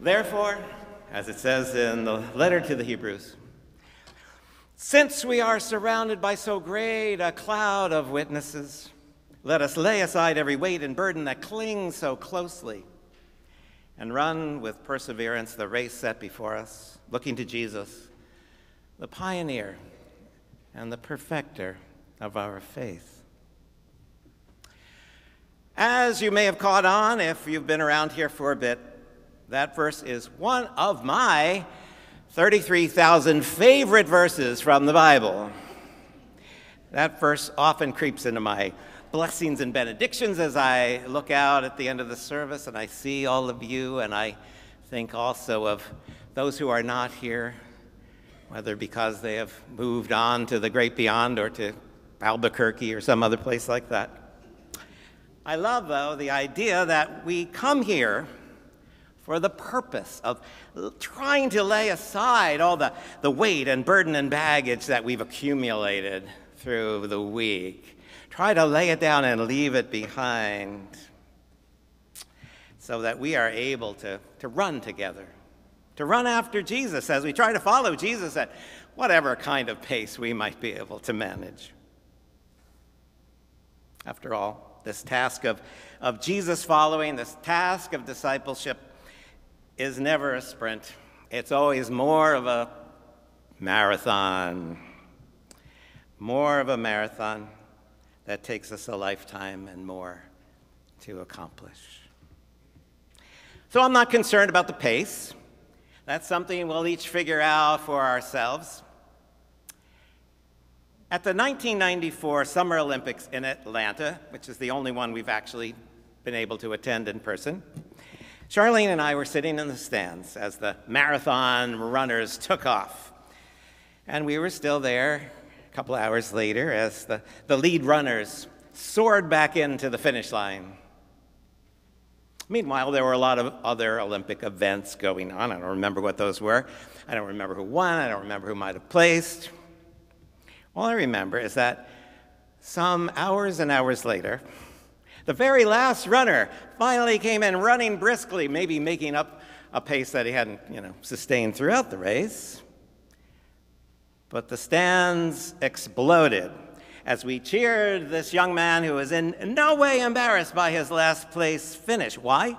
Therefore, as it says in the letter to the Hebrews, since we are surrounded by so great a cloud of witnesses, let us lay aside every weight and burden that clings so closely and run with perseverance the race set before us, looking to Jesus, the pioneer and the perfecter of our faith. As you may have caught on if you've been around here for a bit, that verse is one of my 33,000 favorite verses from the Bible. That verse often creeps into my blessings and benedictions as I look out at the end of the service and I see all of you, and I think also of those who are not here, whether because they have moved on to the great beyond or to Albuquerque or some other place like that. I love, though, the idea that we come here for the purpose of trying to lay aside all the weight and burden and baggage that we've accumulated through the week. Try to lay it down and leave it behind so that we are able to run together, to run after Jesus as we try to follow Jesus at whatever kind of pace we might be able to manage. After all, this task of Jesus following, this task of discipleship, is never a sprint. It's always more of a marathon. More of a marathon that takes us a lifetime and more to accomplish. So I'm not concerned about the pace. That's something we'll each figure out for ourselves. At the 1994 Summer Olympics in Atlanta, which is the only one we've actually been able to attend in person, Charlene and I were sitting in the stands as the marathon runners took off. And we were still there a couple hours later as the lead runners soared back into the finish line. Meanwhile, there were a lot of other Olympic events going on. I don't remember what those were. I don't remember who won. I don't remember who might have placed. All I remember is that some hours and hours later, the very last runner finally came in running briskly, maybe making up a pace that he hadn't, sustained throughout the race. But the stands exploded as we cheered this young man who was in no way embarrassed by his last place finish. Why?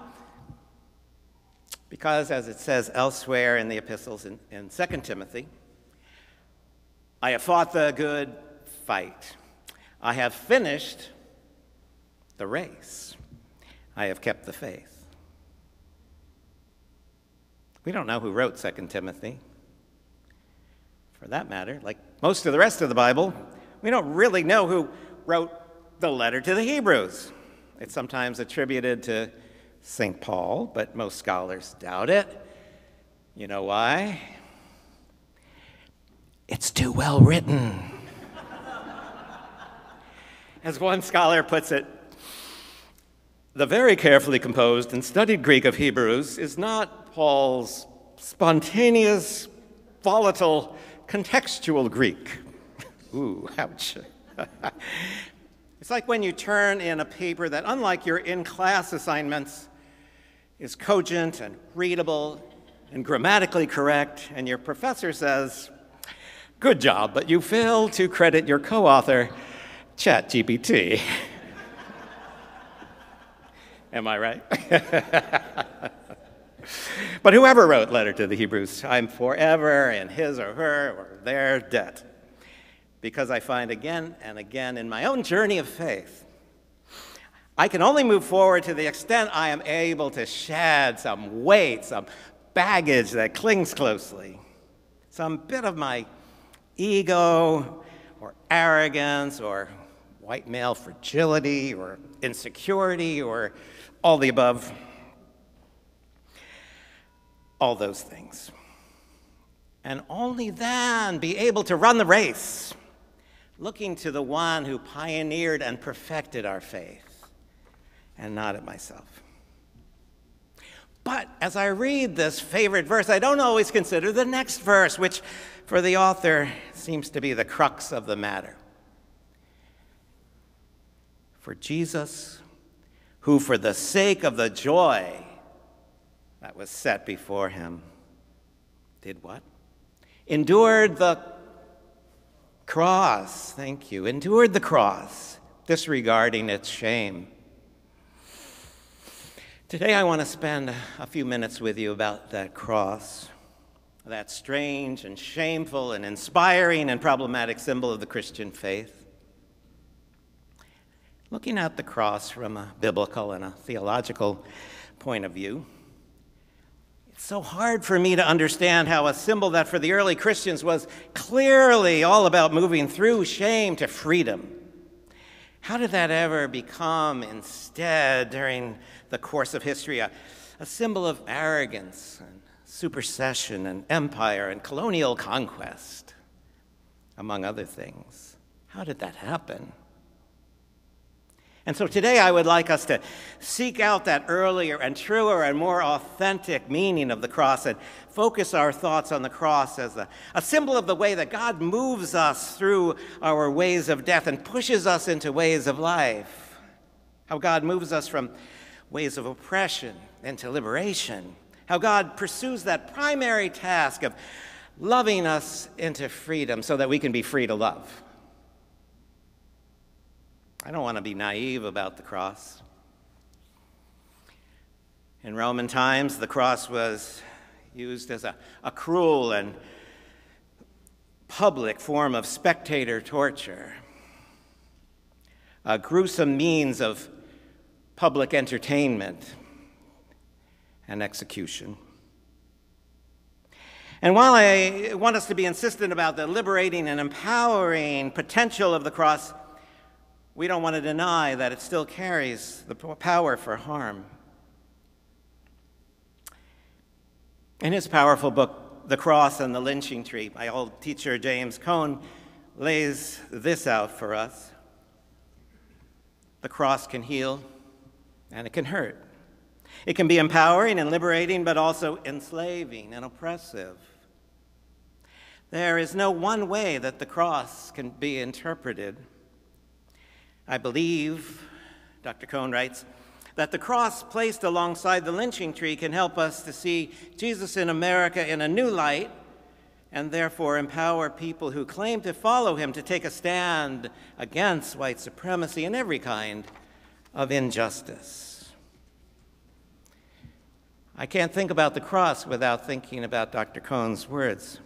Because, as it says elsewhere in the epistles in 2 Timothy, I have fought the good fight. I have finished the race. I have kept the faith. We don't know who wrote 2 Timothy. For that matter, like most of the rest of the Bible, we don't really know who wrote the letter to the Hebrews. It's sometimes attributed to St. Paul, but most scholars doubt it. You know why? It's too well written. As one scholar puts it, the very carefully composed and studied Greek of Hebrews is not Paul's spontaneous, volatile, contextual Greek. Ooh, ouch. It's like when you turn in a paper that, unlike your in-class assignments, is cogent and readable and grammatically correct, and your professor says, "Good job, but you failed to credit your co-author, ChatGPT." Am I right? But whoever wrote Letter to the Hebrews, I'm forever in his or her or their debt, because I find again and again in my own journey of faith, I can only move forward to the extent I am able to shed some weight, some baggage that clings closely, some bit of my ego or arrogance or white male fragility or insecurity or all the above. All those things. And only then be able to run the race, looking to the one who pioneered and perfected our faith, and not at myself. But as I read this favorite verse, I don't always consider the next verse, which for the author seems to be the crux of the matter. For Jesus, who for the sake of the joy that was set before him. Did what? Endured the cross. Thank you. Endured the cross, disregarding its shame. Today I want to spend a few minutes with you about that cross, that strange and shameful and inspiring and problematic symbol of the Christian faith. Looking at the cross from a biblical and a theological point of view, it's so hard for me to understand how a symbol that for the early Christians was clearly all about moving through shame to freedom. How did that ever become instead, during the course of history, a symbol of arrogance and supersession and empire and colonial conquest, among other things? How did that happen? And so today I would like us to seek out that earlier and truer and more authentic meaning of the cross and focus our thoughts on the cross as a symbol of the way that God moves us through our ways of death and pushes us into ways of life. How God moves us from ways of oppression into liberation. How God pursues that primary task of loving us into freedom so that we can be free to love. I don't want to be naive about the cross. In Roman times, the cross was used as a cruel and public form of spectator torture, a gruesome means of public entertainment and execution. And while I want us to be insistent about the liberating and empowering potential of the cross, we don't want to deny that it still carries the power for harm. In his powerful book, The Cross and the Lynching Tree, my old teacher James Cone lays this out for us. The cross can heal and it can hurt. It can be empowering and liberating, but also enslaving and oppressive. There is no one way that the cross can be interpreted. I believe, Dr. Cone writes, that the cross placed alongside the lynching tree can help us to see Jesus in America in a new light and therefore empower people who claim to follow him to take a stand against white supremacy and every kind of injustice. I can't think about the cross without thinking about Dr. Cone's words.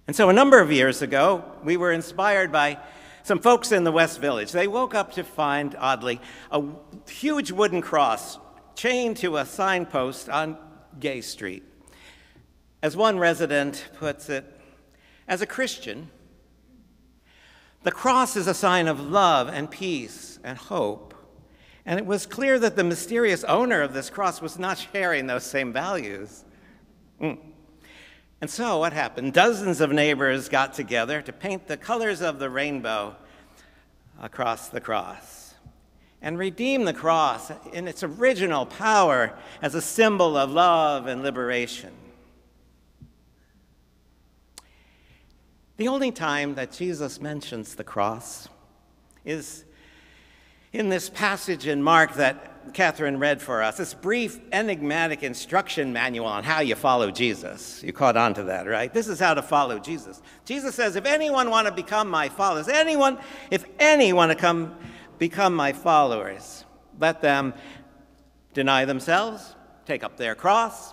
And so a number of years ago, we were inspired by some folks in the West Village. They woke up to find, oddly, a huge wooden cross chained to a signpost on Gay Street. As one resident puts it, as a Christian, the cross is a sign of love and peace and hope. And it was clear that the mysterious owner of this cross was not sharing those same values. And so what happened? Dozens of neighbors got together to paint the colors of the rainbow across the cross and redeem the cross in its original power as a symbol of love and liberation. The only time that Jesus mentions the cross is in this passage in Mark that Catherine read for us, this brief, enigmatic instruction manual on how you follow Jesus. You caught on to that, right? This is how to follow Jesus. Jesus says, if anyone want to become my followers, if any want to come become my followers, let them deny themselves, take up their cross,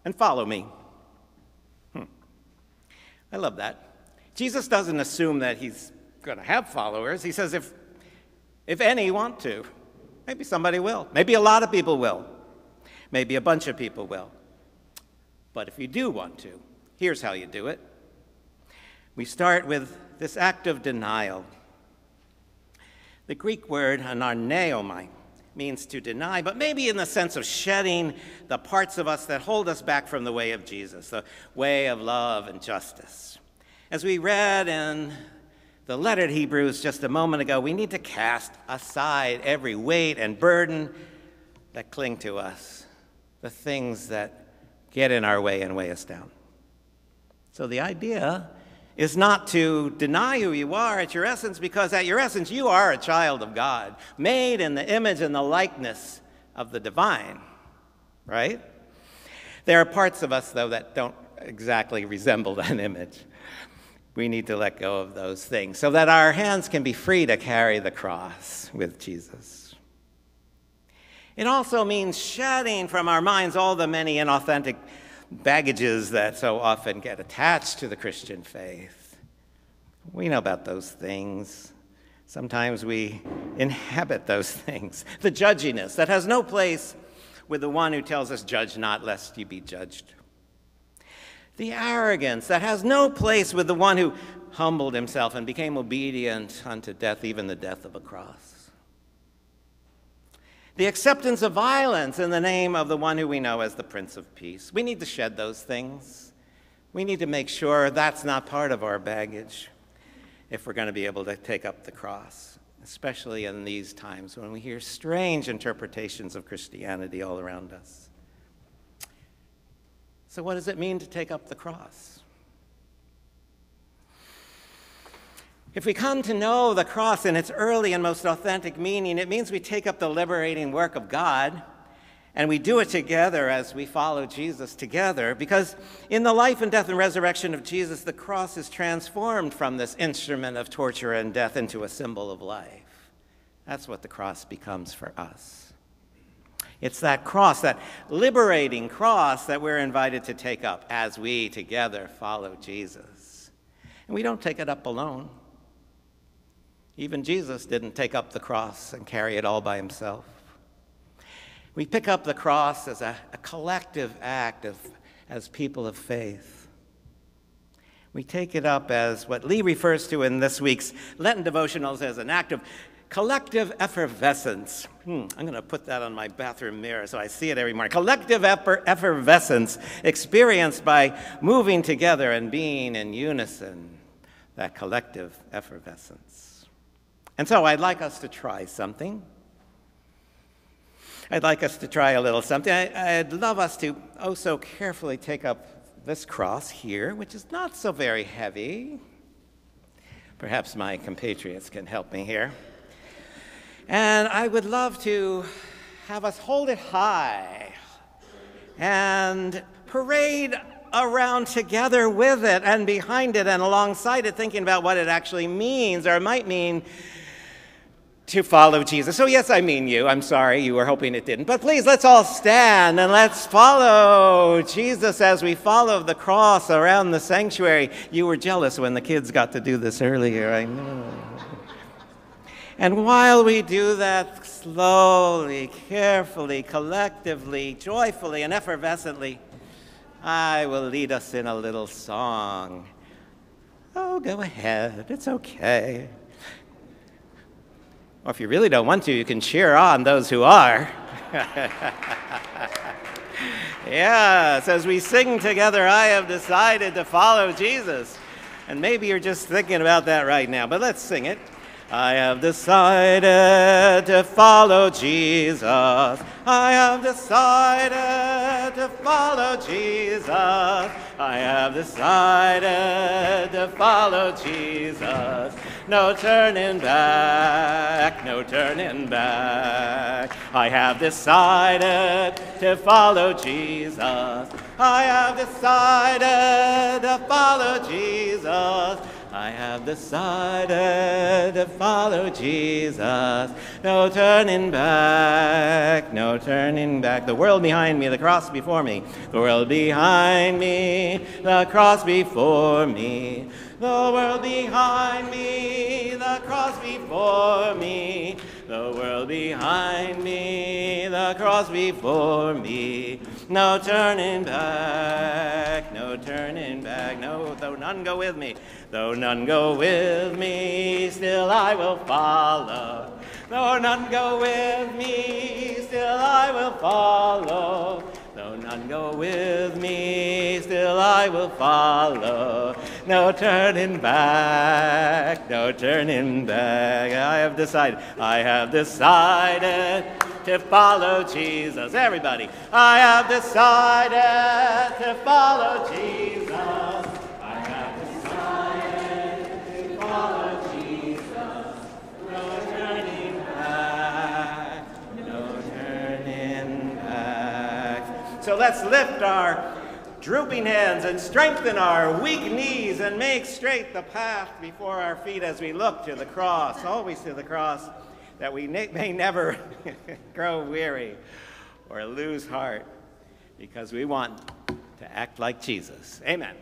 and follow me. I love that. Jesus doesn't assume that he's going to have followers. He says, if any want to. Maybe somebody will. Maybe a lot of people will. Maybe a bunch of people will. But if you do want to, here's how you do it. We start with this act of denial. The Greek word anarneomai means to deny, but maybe in the sense of shedding the parts of us that hold us back from the way of Jesus, the way of love and justice. As we read in the letter to Hebrews just a moment ago, we need to cast aside every weight and burden that cling to us, the things that get in our way and weigh us down. So the idea is not to deny who you are at your essence, because at your essence you are a child of God, made in the image and the likeness of the divine, right? There are parts of us, though, that don't exactly resemble that image. We need to let go of those things so that our hands can be free to carry the cross with Jesus. It also means shedding from our minds all the many inauthentic baggages that so often get attached to the Christian faith. We know about those things. Sometimes we inhabit those things. The judginess that has no place with the one who tells us, "Judge not, lest you be judged." The arrogance that has no place with the one who humbled himself and became obedient unto death, even the death of a cross. The acceptance of violence in the name of the one who we know as the Prince of Peace. We need to shed those things. We need to make sure that's not part of our baggage if we're going to be able to take up the cross, especially in these times when we hear strange interpretations of Christianity all around us. So what does it mean to take up the cross? If we come to know the cross in its early and most authentic meaning, it means we take up the liberating work of God, and we do it together as we follow Jesus together, because in the life and death and resurrection of Jesus, the cross is transformed from this instrument of torture and death into a symbol of life. That's what the cross becomes for us. It's that cross, that liberating cross, that we're invited to take up as we together follow Jesus. And we don't take it up alone. Even Jesus didn't take up the cross and carry it all by himself. We pick up the cross as a collective act as people of faith. We take it up as what Lee refers to in this week's Lenten devotionals as an act of collective effervescence. I'm going to put that on my bathroom mirror so I see it every morning. Collective effervescence experienced by moving together and being in unison. That collective effervescence. And so I'd like us to try something. I'd like us to try a little something. I'd love us to so carefully take up this cross here, which is not so very heavy. Perhaps my compatriots can help me here. And I would love to have us hold it high and parade around together with it and behind it and alongside it, thinking about what it actually means or might mean to follow Jesus. So yes, I mean you. I'm sorry, you were hoping it didn't. But please, let's all stand and let's follow Jesus as we follow the cross around the sanctuary. You were jealous when the kids got to do this earlier, I know. And while we do that slowly, carefully, collectively, joyfully, and effervescently, I will lead us in a little song. Oh, go ahead. It's okay. Or if you really don't want to, you can cheer on those who are. Yes, as we sing together, I have decided to follow Jesus. And maybe you're just thinking about that right now, but let's sing it. I have decided to follow Jesus. I have decided to follow Jesus. I have decided to follow Jesus. No turning back, no turning back. I have decided to follow Jesus. I have decided to follow Jesus. I have decided to follow Jesus. No turning back, no turning back. The world behind me, the cross before me. The world behind me, the cross before me. The world behind me, the cross before me. The world behind me, the cross before me. No turning back, no turning back. No, though none go with me. Though none go with me, still I will follow. Though none go with me, still I will follow. Though none go with me, still I will follow. No turning back, no turning back. I have decided to follow Jesus. Everybody, I have decided to follow Jesus. I have decided to follow Jesus. No turning back, no turning So let's lift our drooping hands and strengthen our weak knees and make straight the path before our feet as we look to the cross, always to the cross, that we may never grow weary or lose heart, because we want to act like Jesus. Amen.